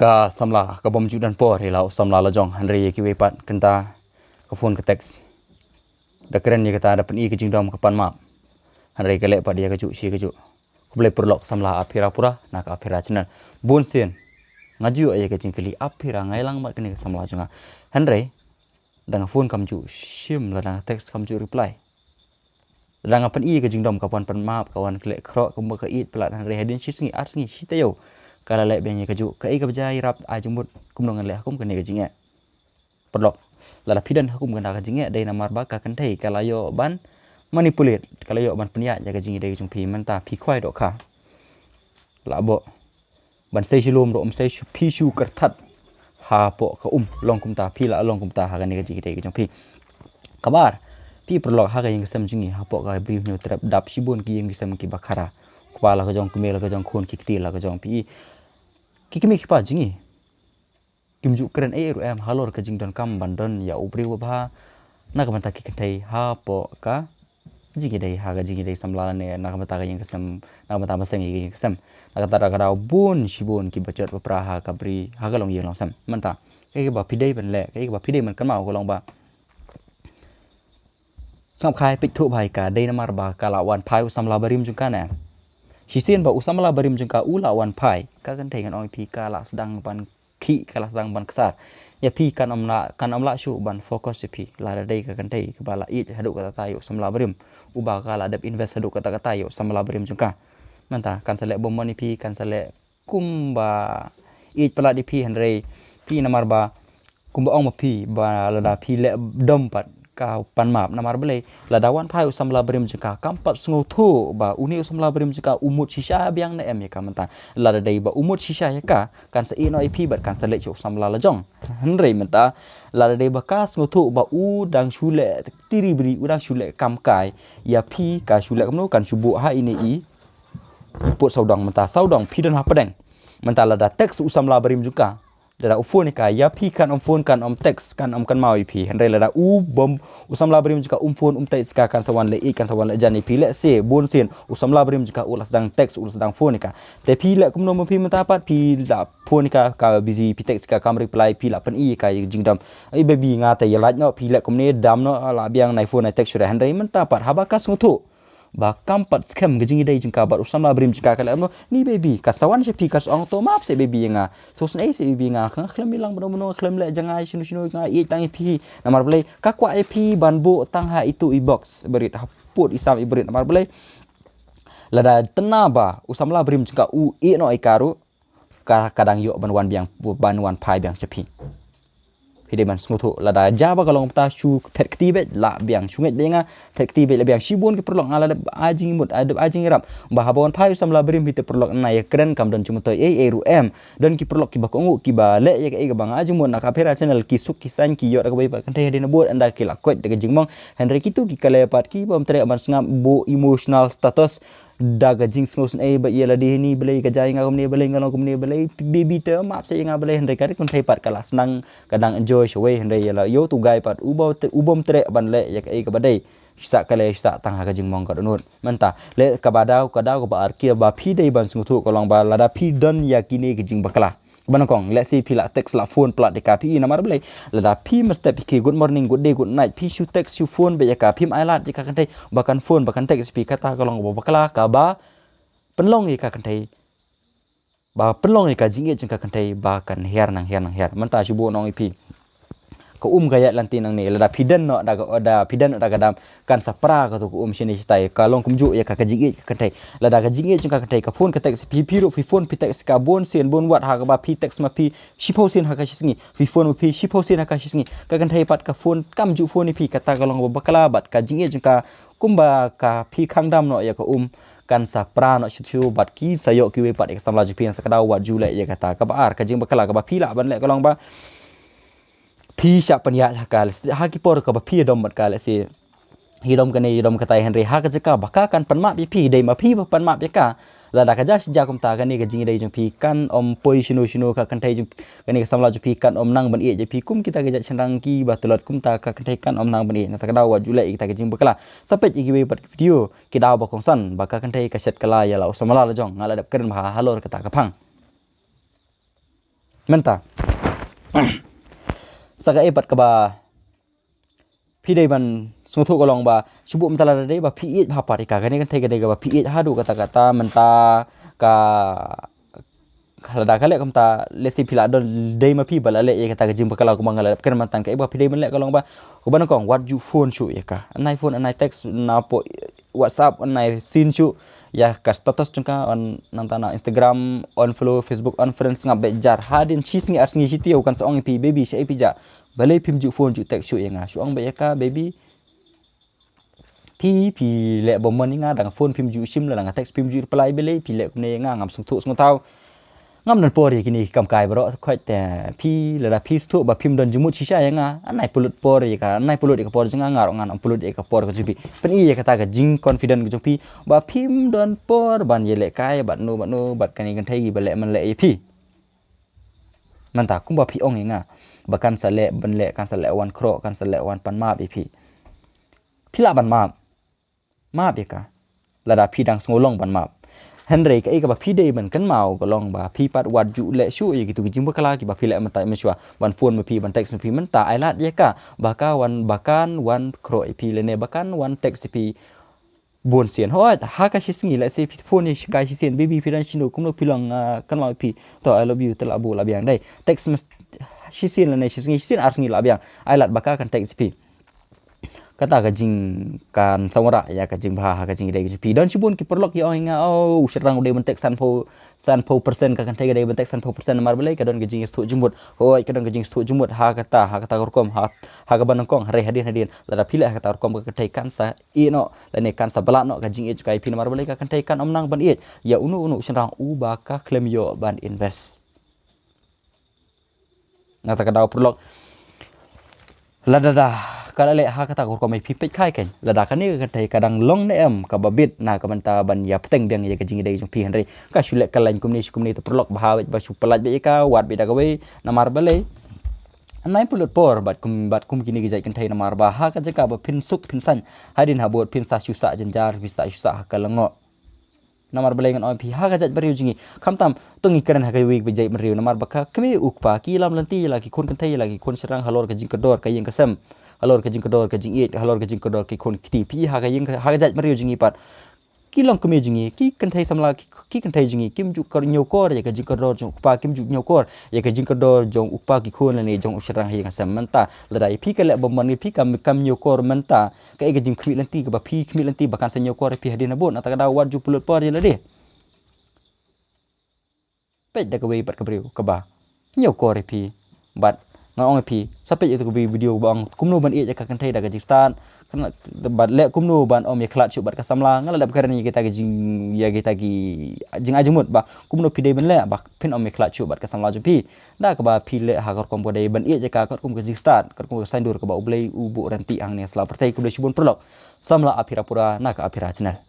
ka samla ka bom judan por hilau samla lajong hanri ki wepat kenta ka phone ka text da keren ni kata da pen i ke jingdom ka pan map hanri ka le pa dia ka ju si ka ju ku boleh perlok samla aphira pura nak aphira channel bon sen ngaju ay ka jingkeli aphira ngailang mat kini samla junga hanri dang phone kam ju sim la dang text kam ju reply dang pen i ke jingdom ka pan map kawan kle kro ka mo ka it plat hanri hadin sisngi arsingi sitayo kala lek benya kaju kai ka bajai rap a jumut kumnongan le hukum kene kajinge perlok lala pidan hukum kena kajinge dai namar baka kan thai kala yo ban manipulate kala yo ban penya ja kajinge dai jung pi manta pi khwai do kha la bo ban sei shilom do sei pi shu karthat ha po ka long kumta pi la long kumta ha kene kajinge dai jung pi kabar pi perlok ha ka yang sam jingi ha po ka brief nyu trap dap sibun ki yang sam ki bakara kepala ka jong kemel ka jong khun ki kti la ka jong pi kikimi kipa jingi kimju keren em halor ka jingdon kam bandon ya ubri wa ba na ka mata ki katai ha po ka jingi dai ha ga jingi dai samla ne na ka mata ka yang kesem na ka mata masang yi kesem na ka tara ka bun shibun ki bacot pa praha ka bri ha ga long yeng long sam manta ke ba pidai ban le ke ba pidai man kan mau ko long ba sap khai pik thu bhai ka dai namar ba ka lawan phai samla barim jung ka ne Sisian ba usamala barim jengka ula wan pai ka kan thai kan oi pi ka la sedang ban ki ka la sedang ban kesar ya pi kan amla shu ban fokus pi la dai ka kan thai ka bala it haduk kata tayo samla barim uba ka la dap invest haduk kata tayo samla barim jengka manta kan selek bom ni pi kan selek kumba it pala di pi hanrei pi namar ba kumba ong ma pi ba la da pi le dom pat ka pan map namar belai ladawan pai usamla berim jeka kampat sngotu ba uni usamla berim jeka umut shisha biang na em ya ka menta lada dai ba umut shisha ya ka kan sa ino ip bat kan sa lech usamla lajong henrei menta lada dai ba ka sngotu ba u dang shule tiri bri udang shule kam kai ya pi ka shule kamno kan subu ha ini i put saudang menta saudang pi dan ha pedeng menta lada teks usamla berim juga dada phone ka ya pi kan phone kan text kan kan mau pi henrei lada bom usamla brim jika phone text ka kan sawan le kan sawan le jani pi le se bon sen usamla brim jika ulas dang text ulas dang phone ka te pi le kumno pi mentapat pi da phone ka busy pi text ka kam reply pi la pen i ka jingdam ai baby nga te yalat no pi le kumne dam no la biang nai phone text sure henrei mentapat habakas ngutu ba kampat scam gejing dai jingka bat usamla brim jika kala no ni baby kasawan se pi kas ong to map se baby nga so snai se baby nga khlam bilang bono khlam le jangai sinu nga i tang pi namar play ka kwa ip banbu tang ha itu i box berit put isam i berit namar play lada tenaba usamla brim jika u i no ikaru kadang yo banwan biang banwan pai biang sepi hide man smutu lada jaba kalau ta shu tektibe la biang shunget benga tektibe la biang shibun ke perlok ngala ajing mut adab ajing rap bahabon pai samla berim hite perlok na ya keren kam dan cumuto ru m dan ki perlok ki bakongu ki bale ya ke bang ajing mut na kapera channel ki suk ki san ki yo ka bai kan thai dina bot anda ki la kwet de jingmong henry kitu ki kalepat ki bom tre man sngam bo emotional status daga jing sngosen ba yela di ni belai ka jai ngam ni belai ngalong kum ni belai baby te map se nga belai henry kari kun thai pat kala senang kadang enjoy shwe henry yela yo tu gai pat ubom tre ban le ya ka badai sa kale sa tang ha ka jing mong ka donut menta le ka badau ko ba arkia ba phi dei ban smutu ko long ba lada phi don ya kini ke jing bakala banakong let's say pila text la phone plat de ka pi namar belai lada pi mesti pi good morning good day good night pi shu text shu phone be ya ka pi ailat jika kan thai bahkan phone bahkan text pi kata kalong bakala ka ba penlong ka kan thai ba penlong ka jinge jingka kan thai ba kan her nang her menta shu bo nong pi ko gaya lanti nang ni lada pidan no da pidan da gadam kan sapra ka to ko sini stai kalong kumju ya ka jinge kan thai lada ka jinge jingka kan thai ka phone ka text pi ro pi phone pi text ka bon sen bon wat ha ka ba pi text ma pi shipo sen ha ka shingi pi phone ma pi shipo sen ha ka shingi ka kan thai pat ka phone kam ju phone ni pi kata kalong bakala bat ka jinge jingka kumba ka pi khangdam no ya ka kan sapra no shu bat ki sayo ki we pat ek samla ju pi ka daw wat ju le ya kata ka ba ar ka jing bakala ka ba pi la ban le kalong ba pi sya panya hakal ha ki por ka ba pi dom mat kala si hidom kane hidom katai henry ha ka jaka baka kan pan map pi dei ma pi pan map ka la da ka ja sija kum ta kane ka jing dei jung pi kan poi shinu ka kan thai jung kane ka samla ju pi kan nang ban e je pi kum kita ka ja chandang ki ba tulot kum ta ka kan thai kan nang ban e na ta ka daw wa julai kita ka jing bakala sampai gi we pat video ki daw ba kong san baka kan thai ka set kala ya la samala la jong ngala dap keren ba halor ka ta ka phang Mentah. Saka epat ke ba pi dei ban sungtu kolong ba subu mentala dei ba pi it apa ika kan kan tega dega ba pi it hadu kata-kata menta ka kalau dah kali kamta lesi pila don dei ma pi bala le ye kata gajim bakala ko mangala kan mantan ka ba pi dei men le kolong ba ko ban kong what you phone show ya ka anai phone anai text na po WhatsApp anai sin show ya ka status chungka on nantana Instagram on follow Facebook on friends ngap bejar hadin chisngi arsngi sitio kan seong pi baby si pi ja balai pim ju phone ju text show yang suang ba ya ka baby pi le bomon nga dang phone pim ju sim la dang text pim ju reply belai pi le ne nga ngam sung thu sung tau ngam nan por kini kam kai bro khoi te pi la pi stu ba pim don jumut sisa yang anai pulut por ya ka anai pulut ka por jinga ngar ngan pulut ka por ka jupi pen i ya kata ka jing confident ka jupi ba pim don por ban ye le kai bat nu bat kani kan thai gi ba le man le pi man ta kum ba pi ong nga ba kan sa le ban le kan sa le wan kro kan sa le wan pan ma bi pi la ban ma bi ka la da pi dang ngolong ban ma Henry ka ba pi dei ban kan mau ko long ba pi pat wat ju le shu ye gitu jing bakala ki ba pi le mata meswa ban phone ma pi ban text ma pi men ta ai lat ye ka ba ka wan bakan wan kro pi le ne bakan wan text pi bon sian hoi ha ka singi le se phone ni ka sian baby pi ran chino kum no pi long kan mau pi to I love you tel abu la biang dai text sian le ne singi sian arsingi la biang ai lat baka kan text pi kata kajing kan samara ya kajing bah kajing dai pi dan sibun ki perlok ya inga oh serang dei bentek sanpo persen ka kan tega dei bentek sanpo persen mar belai ka don kajing stu jumut hoi ka don kajing stu jumut ha kata korkom ha ka banangkong hari hadin la pila kata korkom ka tai kan sa ino la ne kan sa balak no kajing e kai pin mar belai ka kan tai kan omnang ban e ya unu serang u ba ka claim yo ban invest ngata ka daw perlok la kalau le ha kata ko mai pipet kai kan lada kan ni kan tai kadang long ne em ka babit na ka banta ban ya peteng biang ya kajing dai jong pi henry ka shulek kalain kumni te perlok bah ba su pelaj be ka wat be da ka we namar bale anai pulut por bat kum kini gejai kan tai namar ba ha ka jeka ba pin suk pin san hadin ha bot pin sa susa jenjar bisa susa ka lengo namar bale ngan oi pi ha ka jat bariu jingi kamtam tungi keren ha ka wi bejai bariu namar ba ka kemi ukpa ki lam lanti lagi kun kan tai lagi kun serang halor ka jing kedor ka yang kesem halor ke jing kedor ke jing it halor ke jing kedor ke kon kiti pi ha ga ying ha ga jat mariu jingi pat ki long kemi jingi ki kan thai samla ki kan thai jingi kim ju kor nyo kor ya ke jing kedor jong pa kim ju nyo kor ya ke jing kedor jong upa ki khon ne jong usrang hi ngasam menta ladai pi ka le bomman pi kam nyo kor menta ka ke jing khmi lanti ke ba pi khmi lanti bakan sa nyo kor pi hadin abon ata da wat ju pulut por ya le de pe da ka we pat ka briu ka ba nyo kor pi bat ngong pi sampai itu video bang kumno ban iya ka kan thai da Kazakhstan kan bat le kumno ban om ya klat chu bat ka samla ngala da karani kita jing ya kita gi jing ajumut ba kumno pi dei ban le ba pin om ya klat chu bat ka samla ju pi da ka ba pi le ha kor kom ko dei ban iya ka kor kum Kazakhstan kor kum sandur ka ba ublei ubu ranti ang ne sla pertai ku de shibun perlok samla apira pura na ka apira channel